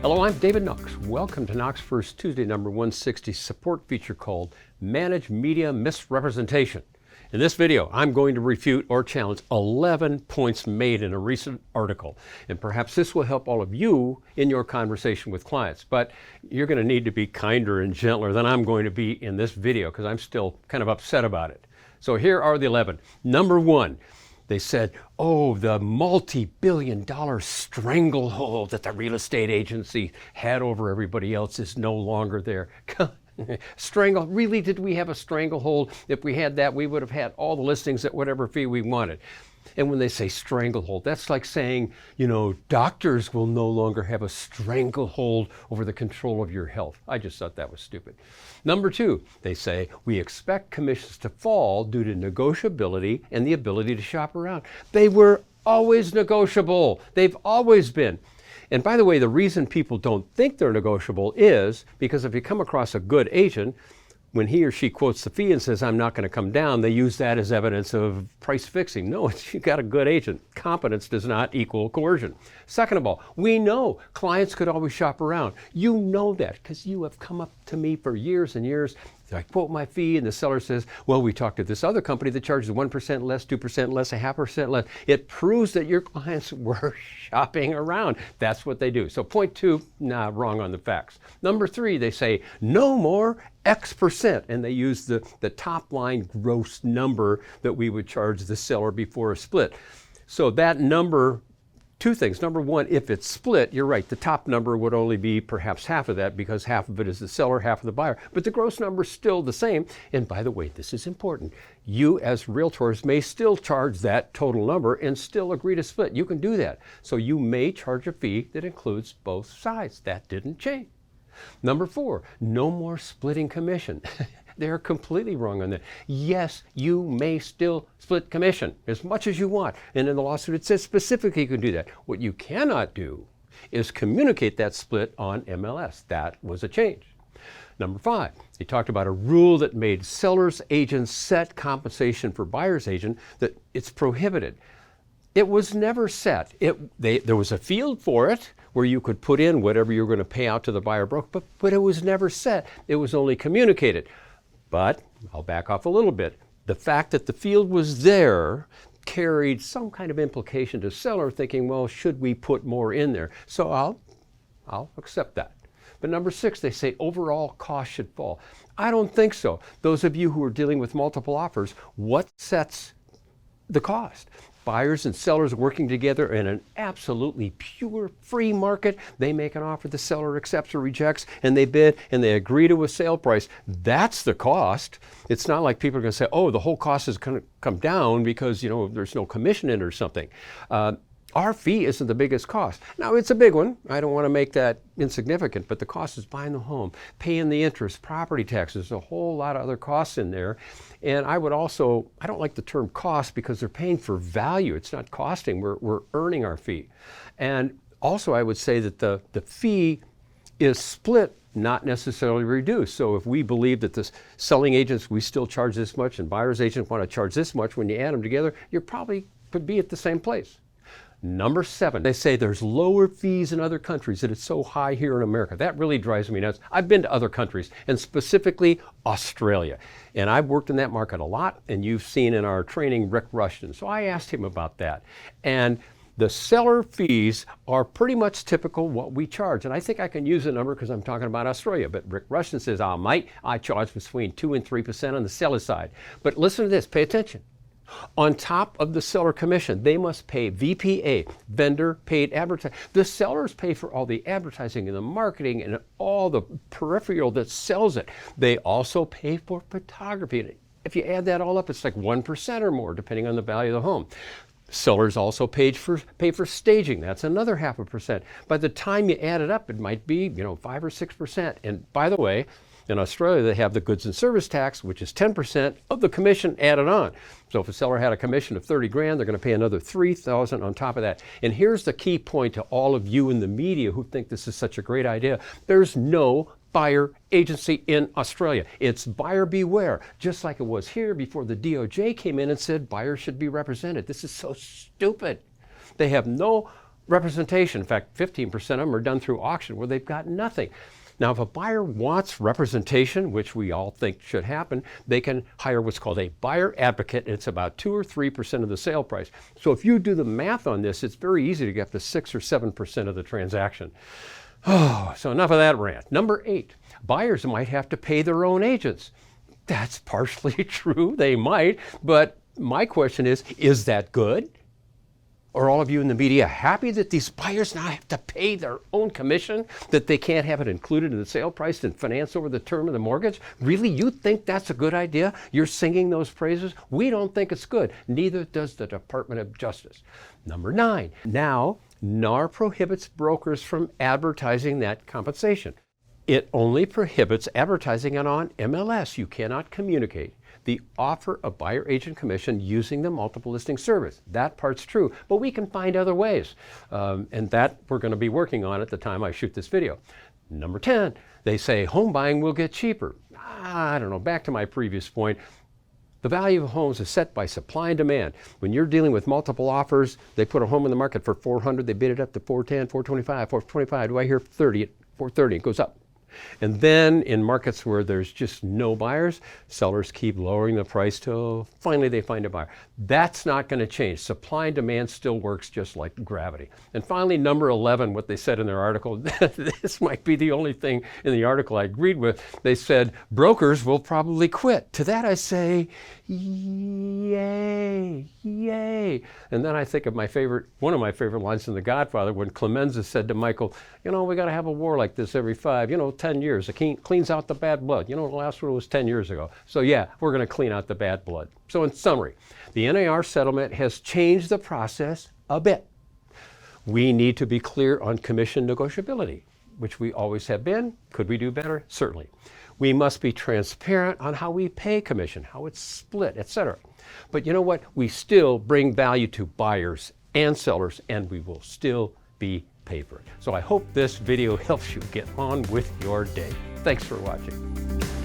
Hello, I'm David Knox. Welcome to Knox First Tuesday number 160 support feature called Manage Media Misrepresentation. In this video, I'm going to refute or challenge 11 points made in a recent article. And perhaps this will help all of you in your conversation with clients. But you're going to need to be kinder and gentler than I'm going to be in this video because I'm still kind of upset about it. So here are the 11. Number one, they said, oh, the multi-billion-dollar stranglehold that the real estate agency had over everybody else is no longer there. Really, did we have a stranglehold? If we had that, we would have had all the listings at whatever fee we wanted. And when they say stranglehold, that's like saying, doctors will no longer have a stranglehold over the control of your health. I just thought that was stupid. Number two, they say, we expect commissions to fall due to negotiability and the ability to shop around. They were always negotiable. They've always been. And by the way, the reason people don't think they're negotiable is because if you come across a good agent, when he or she quotes the fee and says, I'm not going to come down, they use that as evidence of price fixing. No, you got a good agent. Competence does not equal coercion. Second of all, we know clients could always shop around. You know that because you have come up to me for years and years. I quote my fee and the seller says, well, we talked to this other company that charges 1% less, 2% less, 0.5% less. It proves that your clients were shopping around. That's what they do. So point two, wrong on the facts. Number three, they say no more X%, and they use the top line gross number that we would charge the seller before a split. So that number, two things. Number one, if it's split, you're right, the top number would only be perhaps half of that because half of it is the seller, half of the buyer. But the gross number is still the same. And by the way, this is important. You as realtors may still charge that total number and still agree to split. You can do that. So you may charge a fee that includes both sides. That didn't change. Number four, no more splitting commission. They're completely wrong on that. Yes, you may still split commission as much as you want. And in the lawsuit, it says specifically you can do that. What you cannot do is communicate that split on MLS. That was a change. Number five, they talked about a rule that made seller's agents set compensation for buyer's agent, that it's prohibited. It was never set. There was a field for it where you could put in whatever you were going to pay out to the buyer broker, but it was never set. It was only communicated. But I'll back off a little bit. The fact that the field was there carried some kind of implication to seller thinking, well, should we put more in there? So I'll accept that. But number six, they say overall cost should fall. I don't think so. Those of you who are dealing with multiple offers, what sets the cost? Buyers and sellers working together in an absolutely pure free market. They make an offer, the seller accepts or rejects, and they bid and they agree to a sale price. That's the cost. It's not like people are going to say, oh, the whole cost is going to come down because there's no commission in it or something. Our fee isn't the biggest cost. Now, it's a big one. I don't want to make that insignificant, but the cost is buying the home, paying the interest, property taxes, a whole lot of other costs in there. And I don't like the term cost because they're paying for value. It's not costing. We're earning our fee. And also, I would say that the fee is split, not necessarily reduced. So if we believe that the selling agents, we still charge this much, and buyer's agents want to charge this much, when you add them together, you probably could be at the same place. Number seven, they say there's lower fees in other countries, that it's so high here in America. That really drives me nuts. I've been to other countries, and specifically Australia. And I've worked in that market a lot, and you've seen in our training Rick Rushton. So I asked him about that. And the seller fees are pretty much typical what we charge. And I think I can use a number because I'm talking about Australia. But Rick Rushton says, I charge between 2 and 3% on the seller side. But listen to this, pay attention. On top of the seller commission, they must pay VPA, vendor paid advertising. The sellers pay for all the advertising and the marketing and all the peripheral that sells it. They also pay for photography. If you add that all up, it's like 1% or more, depending on the value of the home. Sellers also pay for staging. That's another 0.5%. By the time you add it up, it might be 5 or 6%. And by the way, in Australia, they have the goods and service tax, which is 10% of the commission added on. So if a seller had a commission of 30 grand, they're going to pay another 3,000 on top of that. And here's the key point to all of you in the media who think this is such a great idea. There's no buyer agency in Australia. It's buyer beware, just like it was here before the DOJ came in and said buyers should be represented. This is so stupid. They have no representation. In fact, 15% of them are done through auction where they've got nothing. Now, if a buyer wants representation, which we all think should happen, they can hire what's called a buyer advocate. And it's about 2 or 3% of the sale price. So if you do the math on this, it's very easy to get up to 6 or 7% of the transaction. Oh, so enough of that rant. Number 8, buyers might have to pay their own agents. That's partially true. They might. But my question is that good? Are all of you in the media happy that these buyers now have to pay their own commission, that they can't have it included in the sale price and finance over the term of the mortgage? Really? You think that's a good idea? You're singing those praises? We don't think it's good. Neither does the Department of Justice. Number 9, now NAR prohibits brokers from advertising that compensation. It only prohibits advertising it on MLS. You cannot communicate the offer of buyer agent commission using the multiple listing service. That part's true, but we can find other ways. And that we're going to be working on at the time I shoot this video. Number 10, they say home buying will get cheaper. I don't know, back to my previous point. The value of homes is set by supply and demand. When you're dealing with multiple offers, they put a home in the market for $400, they bid it up to $410, $425, $425. Do I hear 30 at $430? It goes up. And then in markets where there's just no buyers, sellers keep lowering the price till finally they find a buyer. That's not going to change. Supply and demand still works just like gravity. And finally, number 11, what they said in their article, this might be the only thing in the article I agreed with. They said, brokers will probably quit. To that I say, yay, yay. And then I think of one of my favorite lines in The Godfather when Clemenza said to Michael, you know, we got to have a war like this every 10 years. It cleans out the bad blood. You know, the last one was 10 years ago. So yeah, we're going to clean out the bad blood. So in summary, the NAR settlement has changed the process a bit. We need to be clear on commission negotiability, which we always have been. Could we do better? Certainly. We must be transparent on how we pay commission, how it's split, etc. But you know what? We still bring value to buyers and sellers, and we will still be paid for it. So I hope this video helps you get on with your day. Thanks for watching.